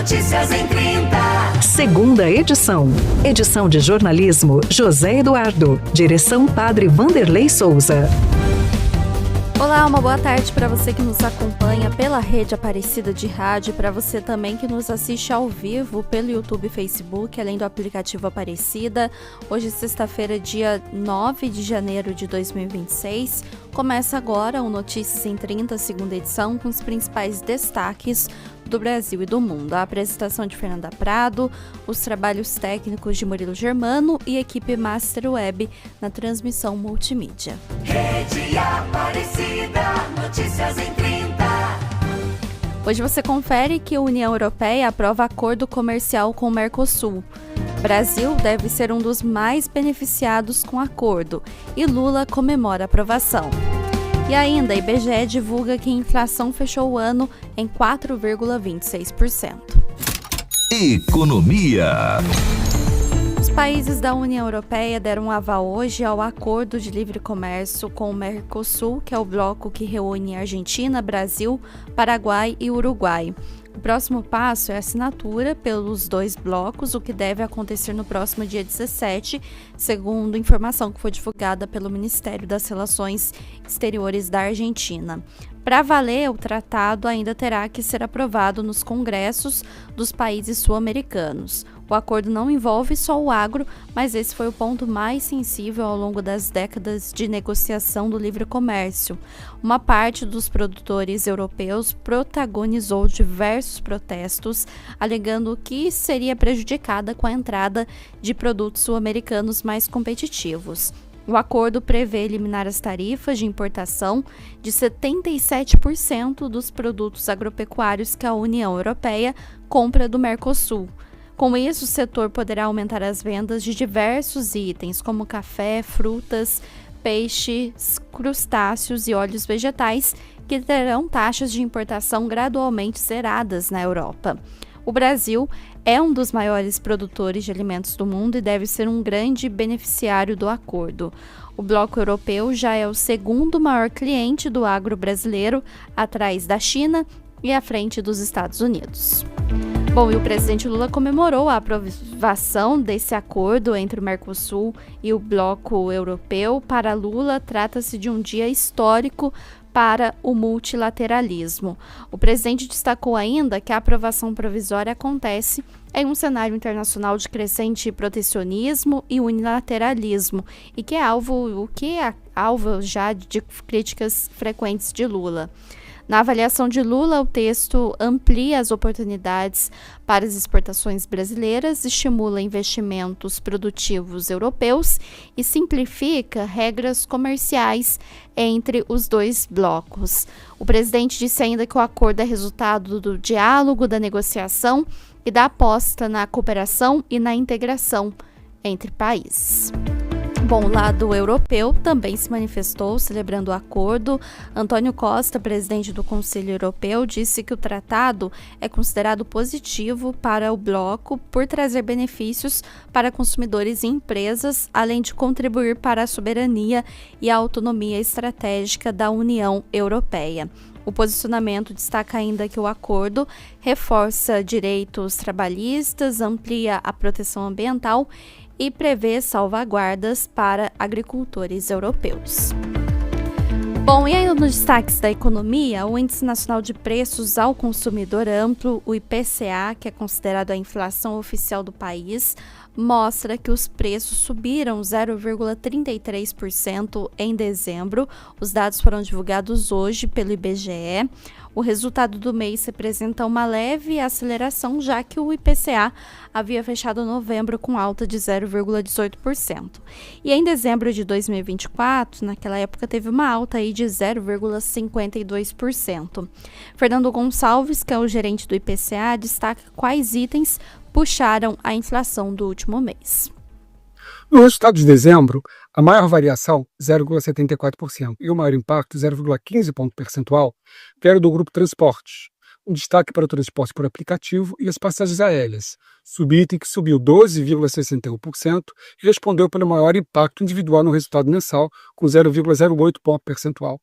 Notícias em 30. Segunda edição. Edição de jornalismo José Eduardo. Direção Padre Vanderlei Souza. Olá, uma boa tarde para você que nos acompanha pela rede Aparecida de Rádio, para você também que nos assiste ao vivo pelo YouTube e Facebook, além do aplicativo Aparecida. Hoje, sexta-feira, dia 9 de janeiro de 2026, começa agora o Notícias em 30, segunda edição, com os principais destaques do Brasil e do mundo. A apresentação de Fernanda Prado, os trabalhos técnicos de Murilo Germano e equipe Master Web na transmissão multimídia. Rede Aparecida, notícias em 30. Hoje você confere que a União Europeia aprova acordo comercial com o Mercosul. Brasil deve ser um dos mais beneficiados com o acordo e Lula comemora a aprovação. E ainda, a IBGE divulga que a inflação fechou o ano em 4,26%. Economia. Os países da União Europeia deram um aval hoje ao Acordo de Livre Comércio com o Mercosul, que é o bloco que reúne Argentina, Brasil, Paraguai e Uruguai. O próximo passo é a assinatura pelos dois blocos, o que deve acontecer no próximo dia 17, segundo informação que foi divulgada pelo Ministério das Relações Exteriores da Argentina. Para valer, o tratado ainda terá que ser aprovado nos congressos dos países sul-americanos. O acordo não envolve só o agro, mas esse foi o ponto mais sensível ao longo das décadas de negociação do livre comércio. Uma parte dos produtores europeus protagonizou diversos protestos, alegando que seria prejudicada com a entrada de produtos sul-americanos mais competitivos. O acordo prevê eliminar as tarifas de importação de 77% dos produtos agropecuários que a União Europeia compra do Mercosul. Com isso, o setor poderá aumentar as vendas de diversos itens, como café, frutas, peixes, crustáceos e óleos vegetais, que terão taxas de importação gradualmente zeradas na Europa. O Brasil é um dos maiores produtores de alimentos do mundo e deve ser um grande beneficiário do acordo. O bloco europeu já é o segundo maior cliente do agro brasileiro, atrás da China e à frente dos Estados Unidos. Bom, e o presidente Lula comemorou a aprovação desse acordo entre o Mercosul e o bloco europeu. Para Lula, trata-se de um dia histórico para o multilateralismo. O presidente destacou ainda que a aprovação provisória acontece em um cenário internacional de crescente protecionismo e unilateralismo, e que é alvo já de críticas frequentes de Lula. Na avaliação de Lula, o texto amplia as oportunidades para as exportações brasileiras, estimula investimentos produtivos europeus e simplifica regras comerciais entre os dois blocos. O presidente disse ainda que o acordo é resultado do diálogo, da negociação e da aposta na cooperação e na integração entre países. Bom, o lado europeu também se manifestou celebrando o acordo. Antônio Costa, presidente do Conselho Europeu, disse que o tratado é considerado positivo para o bloco por trazer benefícios para consumidores e empresas, além de contribuir para a soberania e a autonomia estratégica da União Europeia. O posicionamento destaca ainda que o acordo reforça direitos trabalhistas, amplia a proteção ambiental e prevê salvaguardas para agricultores europeus. Bom, e ainda nos destaques da economia, o Índice Nacional de Preços ao Consumidor Amplo, o IPCA, que é considerado a inflação oficial do país, mostra que os preços subiram 0,33% em dezembro. Os dados foram divulgados hoje pelo IBGE. O resultado do mês representa uma leve aceleração, já que o IPCA havia fechado novembro com alta de 0,18%. E em dezembro de 2024, naquela época, teve uma alta aí de 0,52%. Fernando Gonçalves, que é o gerente do IPCA, destaca quais itens puxaram a inflação do último mês. No resultado de dezembro, a maior variação, 0,74%, e o maior impacto, 0,15 ponto percentual, vieram do grupo Transportes. Um destaque para o transporte por aplicativo e as passagens aéreas, subitem que subiu 12,61% e respondeu pelo maior impacto individual no resultado mensal, com 0,08 ponto percentual.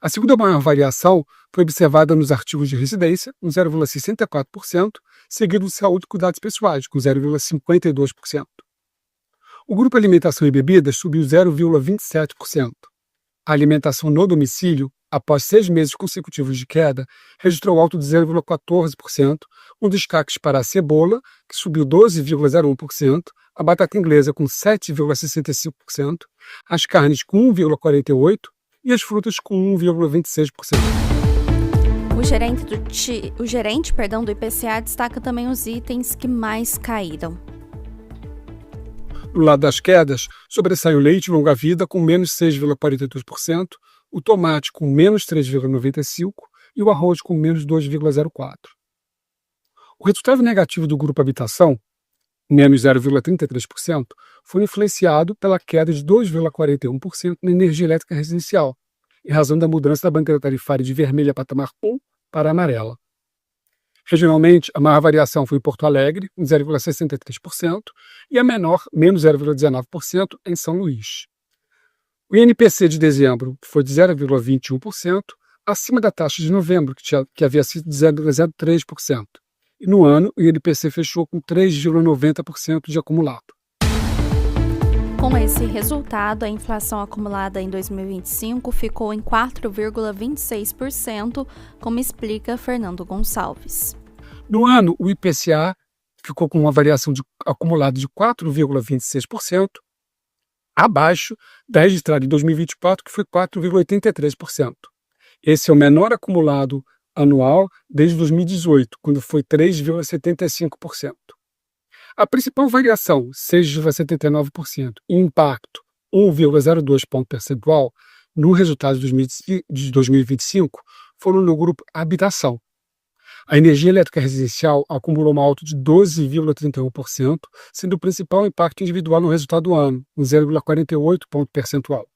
A segunda maior variação foi observada nos artigos de residência, com 0,64%, seguido de saúde e cuidados pessoais, com 0,52%. O grupo alimentação e bebidas subiu 0,27%. A alimentação no domicílio, após 6 meses consecutivos de queda, registrou alto de 0,14%, com destaques para a cebola, que subiu 12,01%, a batata inglesa com 7,65%, as carnes com 1,48% e as frutas com 1,26%. O gerente do IPCA destaca também os itens que mais caíram. No lado das quedas, sobressai o leite longa-vida com menos 6,42%, o tomate com menos 3,95% e o arroz com menos 2,04%. O resultado negativo do grupo habitação, menos 0,33%, foi influenciado pela queda de 2,41% na energia elétrica residencial, em razão da mudança da bandeira tarifária de vermelha patamar 1 para amarela. Regionalmente, a maior variação foi em Porto Alegre, em 0,63%, e a menor, menos 0,19%, em São Luís. O INPC de dezembro foi de 0,21%, acima da taxa de novembro, que havia sido de 0,03%. E no ano, o INPC fechou com 3,90% de acumulado. Com esse resultado, a inflação acumulada em 2025 ficou em 4,26%, como explica Fernando Gonçalves. No ano, o IPCA ficou com uma variação acumulada de 4,26%, abaixo da registrada em 2024, que foi 4,83%. Esse é o menor acumulado anual desde 2018, quando foi 3,75%. A principal variação, 6,79%, e impacto, 1,02 ponto percentual, no resultado de 2025, foram no grupo habitação. A energia elétrica residencial acumulou uma alta de 12,31%, sendo o principal impacto individual no resultado do ano, com 0,48 ponto percentual.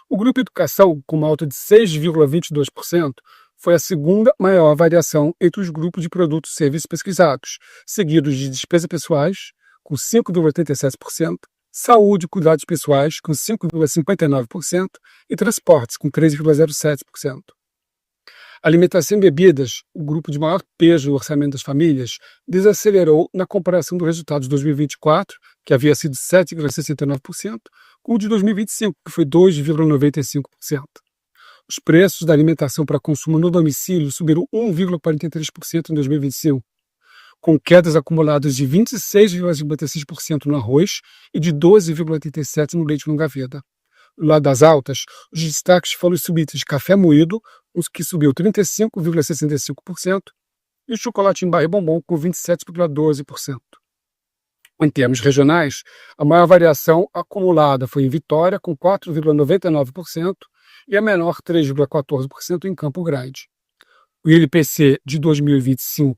O grupo educação, com uma alta de 6,22%, foi a segunda maior variação entre os grupos de produtos e serviços pesquisados, seguidos de despesas pessoais, com 5,87%, saúde e cuidados pessoais, com 5,59%, e transportes, com 3,07%. Alimentação e bebidas, o grupo de maior peso no orçamento das famílias, desacelerou na comparação do resultado de 2024, que havia sido 7,69%, com o de 2025, que foi 2,95%. Os preços da alimentação para consumo no domicílio subiram 1,43% em 2025, com quedas acumuladas de 26,56% no arroz e de 12,87% no leite longa-vida. Do lado das altas, os destaques foram os subidas de café moído, os que subiu 35,65%, e o chocolate em barra e bombom com 27,12%. Em termos regionais, a maior variação acumulada foi em Vitória, com 4,99%, e a menor 3,14% em Campo Grande. O INPC de 2025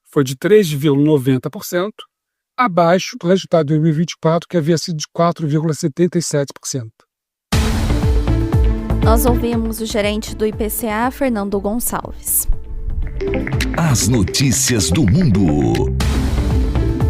foi de 3,90%, abaixo do resultado de 2024, que havia sido de 4,77%. Nós ouvimos o gerente do IPCA, Fernando Gonçalves. As notícias do mundo.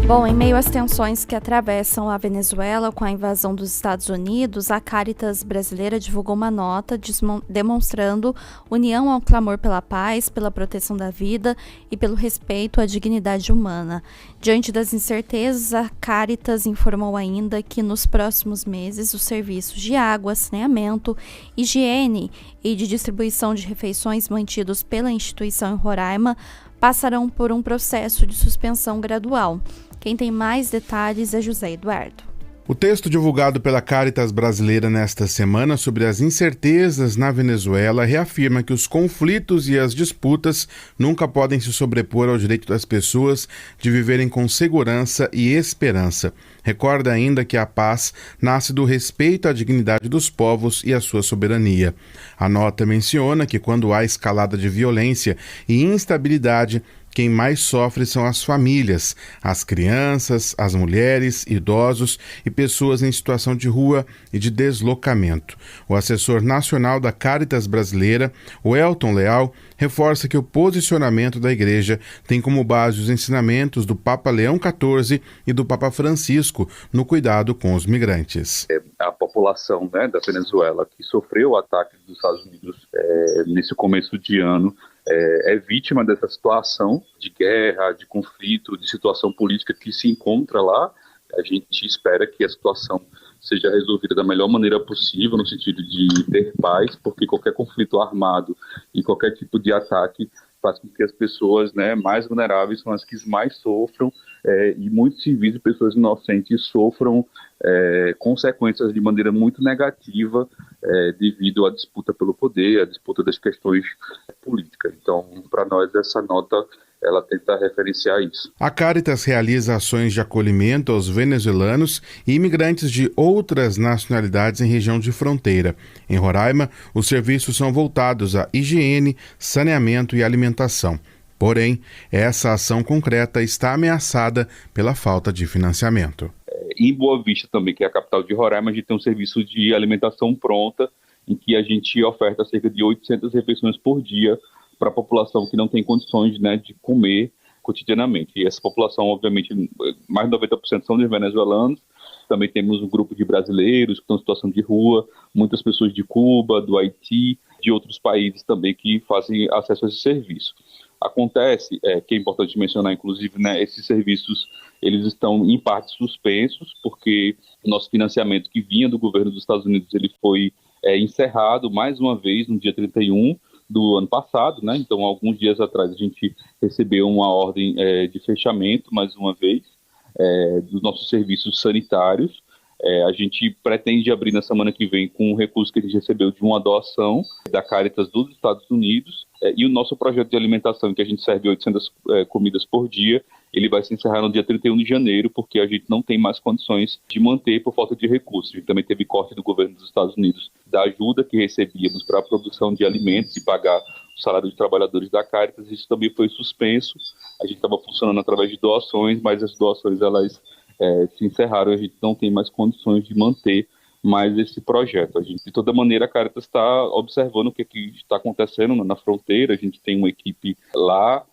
Bom, em meio às tensões que atravessam a Venezuela com a invasão dos Estados Unidos, a Cáritas brasileira divulgou uma nota demonstrando união ao clamor pela paz, pela proteção da vida e pelo respeito à dignidade humana. Diante das incertezas, a Cáritas informou ainda que nos próximos meses os serviços de água, saneamento, higiene e de distribuição de refeições mantidos pela instituição em Roraima passarão por um processo de suspensão gradual. Quem tem mais detalhes é José Eduardo. O texto divulgado pela Cáritas brasileira nesta semana sobre as incertezas na Venezuela reafirma que os conflitos e as disputas nunca podem se sobrepor ao direito das pessoas de viverem com segurança e esperança. Recorda ainda que a paz nasce do respeito à dignidade dos povos e à sua soberania. A nota menciona que quando há escalada de violência e instabilidade, quem mais sofre são as famílias, as crianças, as mulheres, idosos e pessoas em situação de rua e de deslocamento. O assessor nacional da Cáritas Brasileira, o Elton Leal, reforça que o posicionamento da Igreja tem como base os ensinamentos do Papa Leão XIV e do Papa Francisco no cuidado com os migrantes. A população, da Venezuela que sofreu o ataque dos Estados Unidos nesse começo de ano é vítima dessa situação de guerra, de conflito, de situação política que se encontra lá. A gente espera que a situação seja resolvida da melhor maneira possível, no sentido de ter paz, porque qualquer conflito armado e qualquer tipo de ataque faz com que as pessoas mais vulneráveis são as que mais sofram, e muitos civis e pessoas inocentes sofram consequências de maneira muito negativa devido à disputa pelo poder, à disputa das questões políticas. Então, para nós, essa nota ela tenta referenciar isso. A Cáritas realiza ações de acolhimento aos venezuelanos e imigrantes de outras nacionalidades em região de fronteira. Em Roraima, os serviços são voltados à higiene, saneamento e alimentação. Porém, essa ação concreta está ameaçada pela falta de financiamento. Em Boa Vista também, que é a capital de Roraima, a gente tem um serviço de alimentação pronta, em que a gente oferta cerca de 800 refeições por dia para a população que não tem condições de comer cotidianamente. E essa população, obviamente, mais de 90% são de venezuelanos. Também temos um grupo de brasileiros que estão em situação de rua, muitas pessoas de Cuba, do Haiti, de outros países também que fazem acesso a esse serviço. Acontece, que é importante mencionar, inclusive, esses serviços eles estão em parte suspensos, porque o nosso financiamento que vinha do governo dos Estados Unidos ele foi encerrado mais uma vez no dia 31 do ano passado, Então, alguns dias atrás, a gente recebeu uma ordem de fechamento, mais uma vez, dos nossos serviços sanitários. A gente pretende abrir na semana que vem com um recurso que a gente recebeu de uma doação da Cáritas dos Estados Unidos, e o nosso projeto de alimentação, em que a gente serve 800 comidas por dia, ele vai se encerrar no dia 31 de janeiro, porque a gente não tem mais condições de manter por falta de recursos. A gente também teve corte do governo dos Estados Unidos da ajuda que recebíamos para a produção de alimentos e pagar o salário de trabalhadores da Cáritas. Isso também foi suspenso. A gente estava funcionando através de doações, mas as doações elas se encerraram e a gente não tem mais condições de manter mais esse projeto. De toda maneira, a Cáritas está observando o que está acontecendo na fronteira. A gente tem uma equipe lá,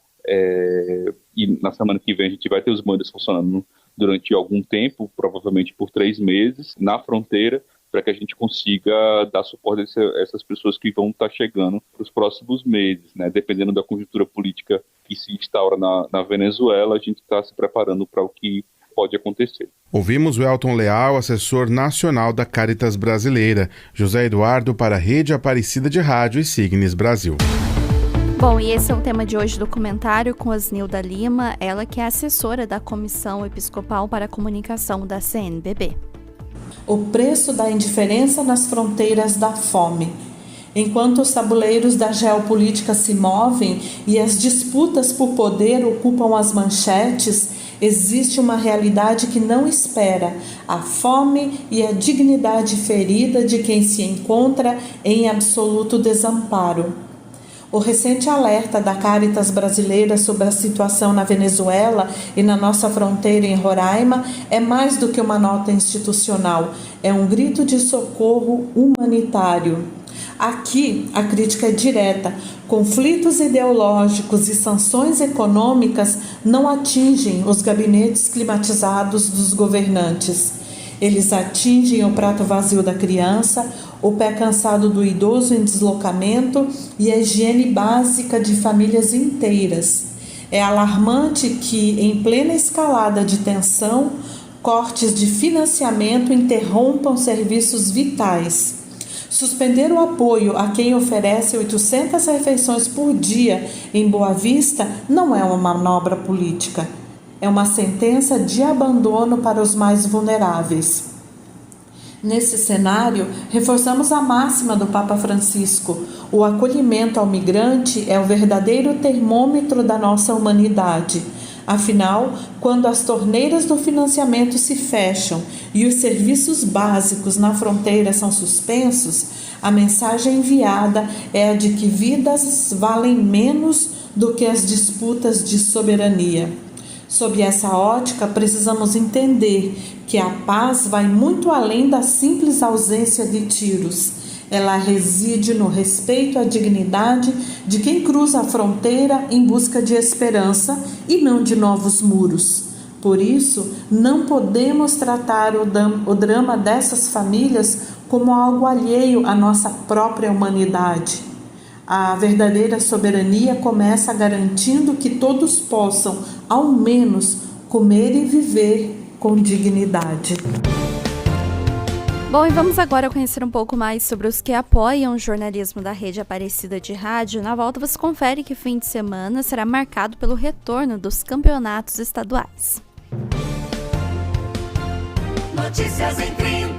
e na semana que vem a gente vai ter os banheiros funcionando durante algum tempo, provavelmente por 3 meses, na fronteira, para que a gente consiga dar suporte a essas pessoas que vão estar chegando para os próximos meses, Dependendo da conjuntura política que se instaura na Venezuela, a gente está se preparando para o que pode acontecer. Ouvimos o Elton Leal, assessor nacional da Cáritas Brasileira. José Eduardo para a Rede Aparecida de Rádio e Signes Brasil. Bom, e esse é o tema de hoje do comentário com Asnilda Lima, ela que é assessora da Comissão Episcopal para a Comunicação da CNBB. O preço da indiferença nas fronteiras da fome. Enquanto os tabuleiros da geopolítica se movem e as disputas por poder ocupam as manchetes, existe uma realidade que não espera: a fome e a dignidade ferida de quem se encontra em absoluto desamparo. O recente alerta da Cáritas Brasileira sobre a situação na Venezuela e na nossa fronteira em Roraima é mais do que uma nota institucional, é um grito de socorro humanitário. Aqui, a crítica é direta. Conflitos ideológicos e sanções econômicas não atingem os gabinetes climatizados dos governantes. Eles atingem o prato vazio da criança, o pé cansado do idoso em deslocamento e a higiene básica de famílias inteiras. É alarmante que, em plena escalada de tensão, cortes de financiamento interrompam serviços vitais. Suspender o apoio a quem oferece 800 refeições por dia em Boa Vista não é uma manobra política. É uma sentença de abandono para os mais vulneráveis. Nesse cenário, reforçamos a máxima do Papa Francisco: o acolhimento ao migrante é o verdadeiro termômetro da nossa humanidade. Afinal, quando as torneiras do financiamento se fecham e os serviços básicos na fronteira são suspensos, a mensagem enviada é a de que vidas valem menos do que as disputas de soberania. Sob essa ótica, precisamos entender que a paz vai muito além da simples ausência de tiros. Ela reside no respeito à dignidade de quem cruza a fronteira em busca de esperança e não de novos muros. Por isso, não podemos tratar o drama dessas famílias como algo alheio à nossa própria humanidade. A verdadeira soberania começa garantindo que todos possam, ao menos, comer e viver com dignidade. Bom, e vamos agora conhecer um pouco mais sobre os que apoiam o jornalismo da Rede Aparecida de Rádio. Na volta você confere que fim de semana será marcado pelo retorno dos campeonatos estaduais. Notícias em 30.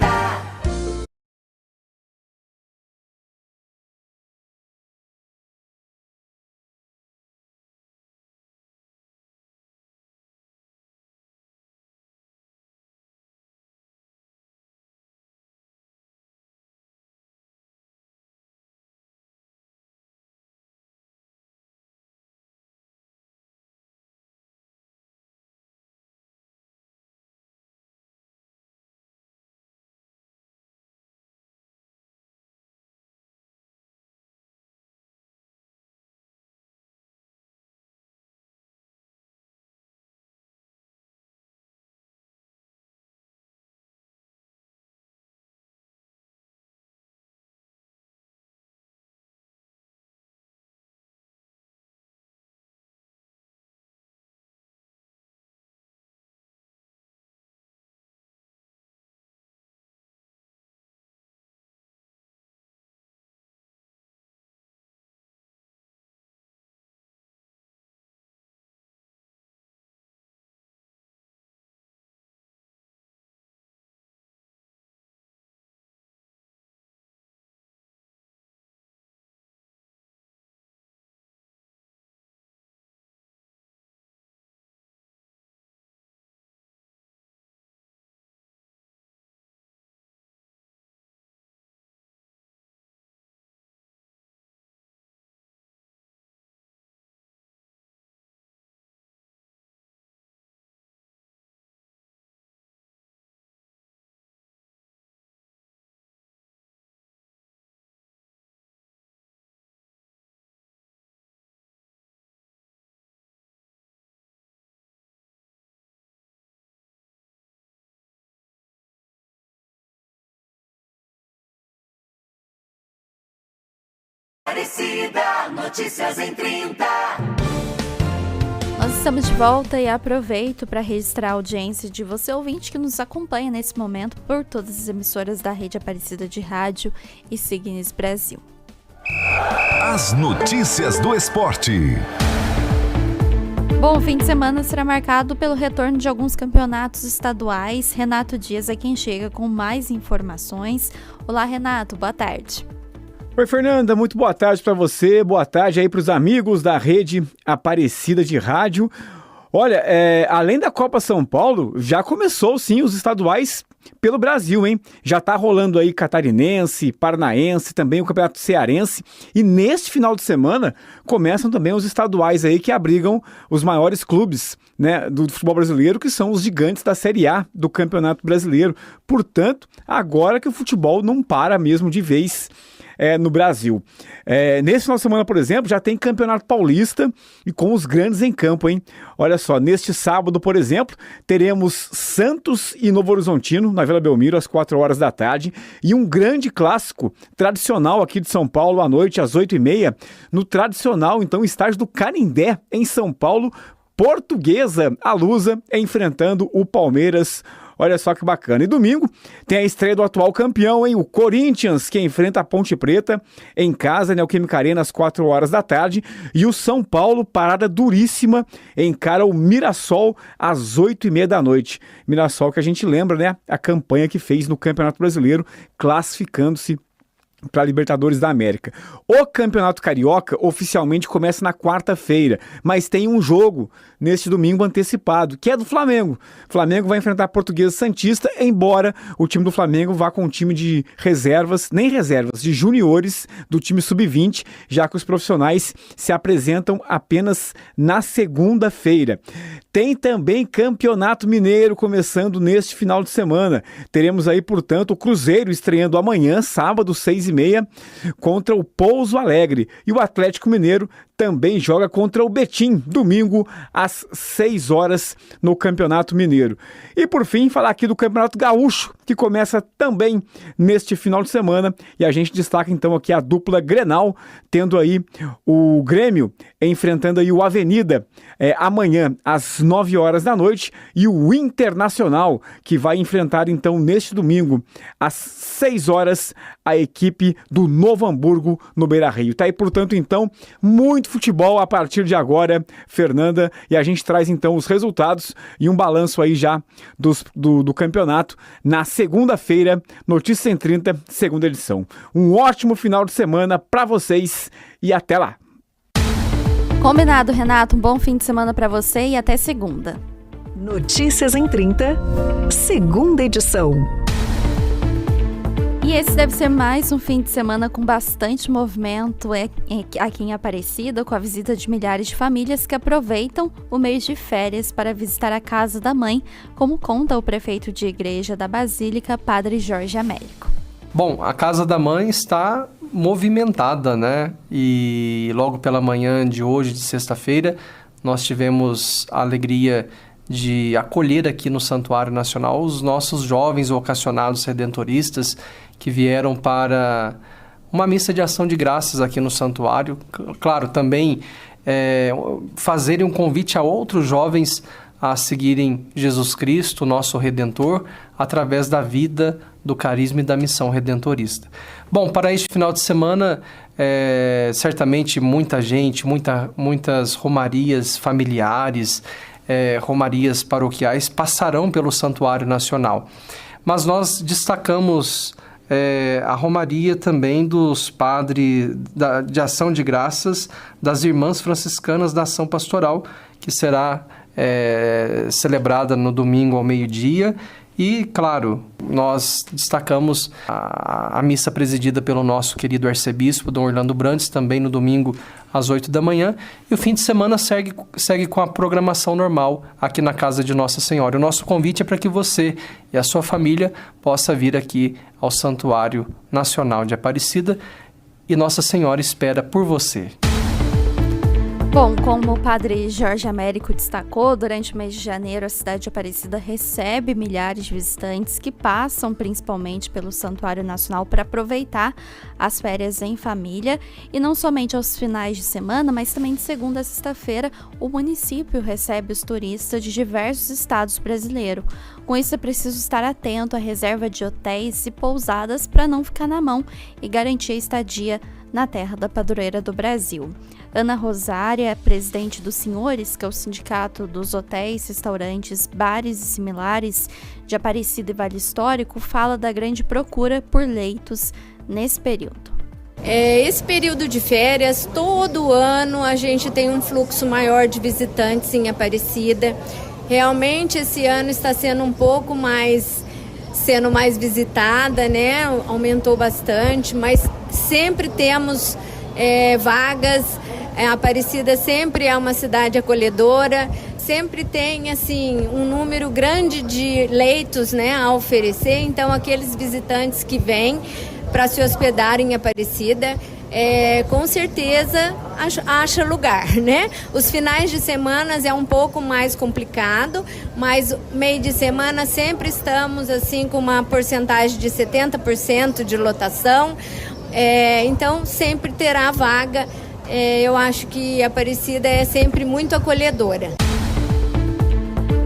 Aparecida, notícias em 30. Nós estamos de volta e aproveito para registrar a audiência de você ouvinte que nos acompanha nesse momento por todas as emissoras da Rede Aparecida de Rádio e Signes Brasil. As notícias do esporte. Bom, o fim de semana será marcado pelo retorno de alguns campeonatos estaduais. Renato Dias é quem chega com mais informações. Olá, Renato, boa tarde. Oi, Fernanda, muito boa tarde para você, boa tarde aí para os amigos da Rede Aparecida de Rádio. Olha, além da Copa São Paulo, já começou sim os estaduais pelo Brasil, hein? Já tá rolando aí catarinense, paranaense, também o campeonato cearense, e neste final de semana começam também os estaduais aí que abrigam os maiores clubes, né, do futebol brasileiro, que são os gigantes da Série A do Campeonato Brasileiro. Portanto, agora que o futebol não para mesmo de vez no Brasil. Nesse final de semana, por exemplo, já tem Campeonato Paulista e com os grandes em campo, hein? Olha só, neste sábado, por exemplo, teremos Santos e Novo Horizontino na Vila Belmiro às 4 horas da tarde e um grande clássico tradicional aqui de São Paulo à noite às 8h30 no tradicional, então, estádio do Canindé em São Paulo. Portuguesa, a Lusa, enfrentando o Palmeiras. Olha só que bacana. E domingo tem a estreia do atual campeão, hein? O Corinthians, que enfrenta a Ponte Preta em casa, Neoquímica Arena, às 4 horas da tarde. E o São Paulo, parada duríssima, encara o Mirassol às 8h30 da noite. Mirassol que a gente lembra, né? A campanha que fez no Campeonato Brasileiro, classificando-se para a Libertadores da América. O Campeonato Carioca oficialmente começa na quarta-feira, mas tem um jogo neste domingo antecipado, que é do Flamengo. O Flamengo vai enfrentar a Portuguesa Santista, embora o time do Flamengo vá com um time de reservas, nem reservas, de juniores do time sub-20, já que os profissionais se apresentam apenas na segunda-feira. Tem também Campeonato Mineiro começando neste final de semana. Teremos aí, portanto, o Cruzeiro estreando amanhã, sábado, 6h30, contra o Pouso Alegre. E o Atlético Mineiro também joga contra o Betim, domingo, às 6 horas, no Campeonato Mineiro. E, por fim, falar aqui do Campeonato Gaúcho, que começa também neste final de semana. E a gente destaca, então, aqui a dupla Grenal, tendo aí o Grêmio enfrentando aí o Avenida amanhã, às 9 horas da noite, e o Internacional, que vai enfrentar, então, neste domingo, às 6 horas, a equipe do Novo Hamburgo, no Beira-Rio. Tá aí, portanto, então, muito futebol a partir de agora, Fernanda, e a gente traz, então, os resultados e um balanço aí já do campeonato na segunda-feira, Notícias em 30, segunda edição. Um ótimo final de semana para vocês e até lá. Combinado, Renato. Um bom fim de semana para você e até segunda. Notícias em 30, segunda edição. E esse deve ser mais um fim de semana com bastante movimento aqui em Aparecida, com a visita de milhares de famílias que aproveitam o mês de férias para visitar a Casa da Mãe, como conta o prefeito de Igreja da Basílica, Padre Jorge Américo. Bom, a Casa da Mãe está movimentada, né? E logo pela manhã de hoje, de sexta-feira, nós tivemos a alegria de acolher aqui no Santuário Nacional os nossos jovens vocacionados redentoristas que vieram para uma missa de ação de graças aqui no santuário. Claro, também fazerem um convite a outros jovens a seguirem Jesus Cristo, nosso Redentor, através da vida, do carisma e da missão redentorista. Bom, para este final de semana, certamente muita gente, muitas romarias familiares, romarias paroquiais passarão pelo Santuário Nacional. Mas nós destacamos a romaria também dos padres de ação de graças das Irmãs Franciscanas da Ação Pastoral, que será celebrada no domingo ao meio-dia. E, claro, nós destacamos a missa presidida pelo nosso querido arcebispo, Dom Orlando Brandes, também no domingo às 8 da manhã. E o fim de semana segue com a programação normal aqui na Casa de Nossa Senhora. O nosso convite é para que você e a sua família possa vir aqui ao Santuário Nacional de Aparecida e Nossa Senhora espera por você. Bom, como o Padre Jorge Américo destacou, durante o mês de janeiro a cidade de Aparecida recebe milhares de visitantes que passam principalmente pelo Santuário Nacional para aproveitar as férias em família. E não somente aos finais de semana, mas também de segunda a sexta-feira, o município recebe os turistas de diversos estados brasileiros. Com isso é preciso estar atento à reserva de hotéis e pousadas para não ficar na mão e garantir a estadia na terra da padroeira do Brasil. Ana Rosária, presidente dos Senhores, que é o sindicato dos hotéis, restaurantes, bares e similares de Aparecida e Vale Histórico, fala da grande procura por leitos nesse período. Esse período de férias, todo ano a gente tem um fluxo maior de visitantes em Aparecida. Realmente esse ano está sendo um pouco mais visitada, né? Aumentou bastante, mas sempre temos vagas. Aparecida sempre é uma cidade acolhedora, sempre tem assim um número grande de leitos, né, a oferecer. Então aqueles visitantes que vêm para se hospedar em Aparecida, com certeza acha lugar, né? Os finais de semana é um pouco mais complicado, mas meio de semana sempre estamos assim com uma porcentagem de 70% de lotação, então sempre terá vaga. Eu acho que Aparecida é sempre muito acolhedora.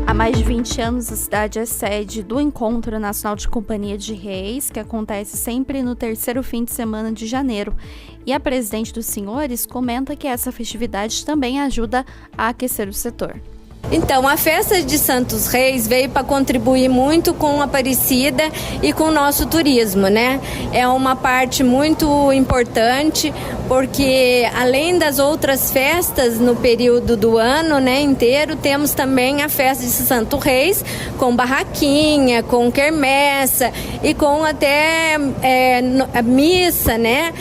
Há mais de 20 anos, a cidade é sede do Encontro Nacional de Companhia de Reis, que acontece sempre no terceiro fim de semana de janeiro. E a presidente dos Senhores comenta que essa festividade também ajuda a aquecer o setor. Então, a festa de Santos Reis veio para contribuir muito com a Aparecida e com o nosso turismo, né? É uma parte muito importante, porque além das outras festas no período do ano, né, inteiro, temos também a festa de Santos Reis, com barraquinha, com quermessa e com até a missa, né?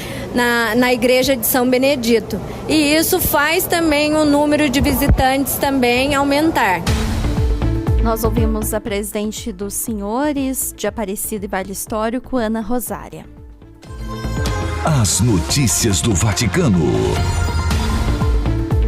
Na igreja de São Benedito. E isso faz também o número de visitantes também aumentar. Nós ouvimos a presidente dos Senhores de Aparecida e Vale Histórico, Ana Rosária. As notícias do Vaticano.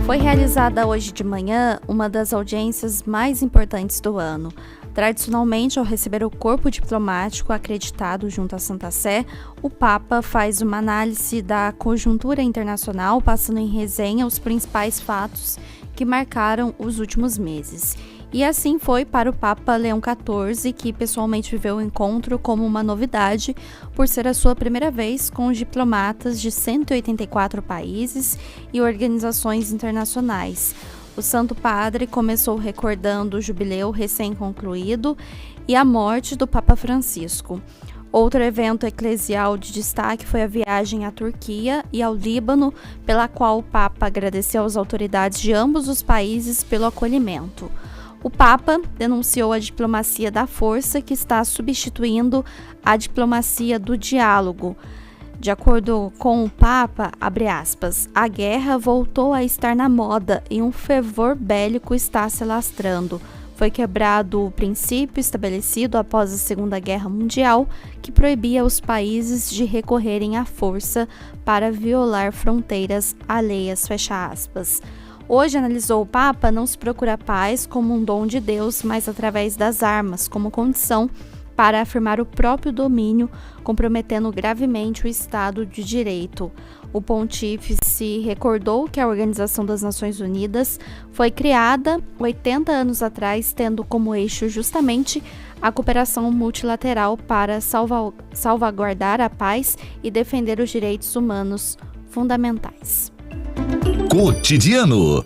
Foi realizada hoje de manhã uma das audiências mais importantes do ano. Tradicionalmente, ao receber o corpo diplomático acreditado junto à Santa Sé, o Papa faz uma análise da conjuntura internacional, passando em resenha os principais fatos que marcaram os últimos meses. E assim foi para o Papa Leão XIV, que pessoalmente viveu o encontro como uma novidade, por ser a sua primeira vez com os diplomatas de 184 países e organizações internacionais. O Santo Padre começou recordando o jubileu recém-concluído e a morte do Papa Francisco. Outro evento eclesial de destaque foi a viagem à Turquia e ao Líbano, pela qual o Papa agradeceu às autoridades de ambos os países pelo acolhimento. O Papa denunciou a diplomacia da força, que está substituindo a diplomacia do diálogo. De acordo com o Papa, abre aspas, a guerra voltou a estar na moda e um fervor bélico está se alastrando. Foi quebrado o princípio estabelecido após a Segunda Guerra Mundial, que proibia os países de recorrerem à força para violar fronteiras alheias, fecha aspas. Hoje, analisou o Papa, não se procura paz como um dom de Deus, mas através das armas, como condição para afirmar o próprio domínio, comprometendo gravemente o Estado de Direito. O pontífice recordou que a Organização das Nações Unidas foi criada 80 anos atrás, tendo como eixo justamente a cooperação multilateral para salvaguardar a paz e defender os direitos humanos fundamentais. Cotidiano.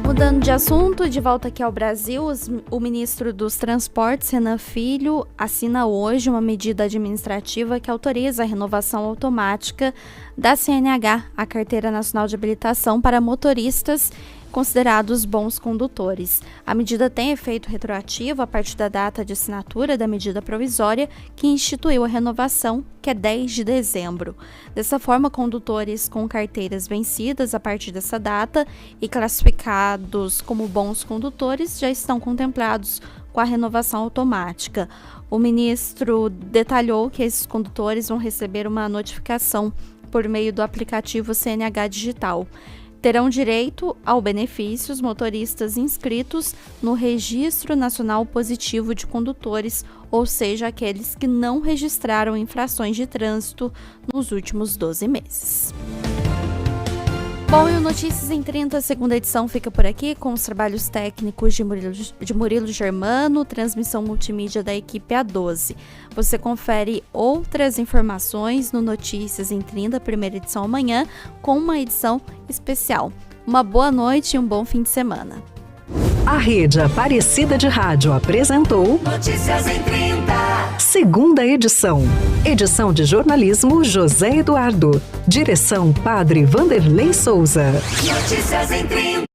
Mudando de assunto, de volta aqui ao Brasil, o ministro dos Transportes, Renan Filho, assina hoje uma medida administrativa que autoriza a renovação automática da CNH, a Carteira Nacional de Habilitação, para motoristas considerados bons condutores. A medida tem efeito retroativo a partir da data de assinatura da medida provisória que instituiu a renovação, que é 10 de dezembro. Dessa forma, condutores com carteiras vencidas a partir dessa data e classificados como bons condutores já estão contemplados com a renovação automática. O ministro detalhou que esses condutores vão receber uma notificação por meio do aplicativo CNH Digital. Terão direito ao benefício os motoristas inscritos no Registro Nacional Positivo de Condutores, ou seja, aqueles que não registraram infrações de trânsito nos últimos 12 meses. Bom, e o Notícias em 30, segunda edição, fica por aqui, com os trabalhos técnicos de Murilo Germano, transmissão multimídia da equipe A12. Você confere outras informações no Notícias em 30, primeira edição amanhã, com uma edição especial. Uma boa noite e um bom fim de semana. A Rede Aparecida de Rádio apresentou Notícias em 30. Segunda edição. Edição de jornalismo José Eduardo. Direção Padre Vanderlei Souza. Notícias em 30.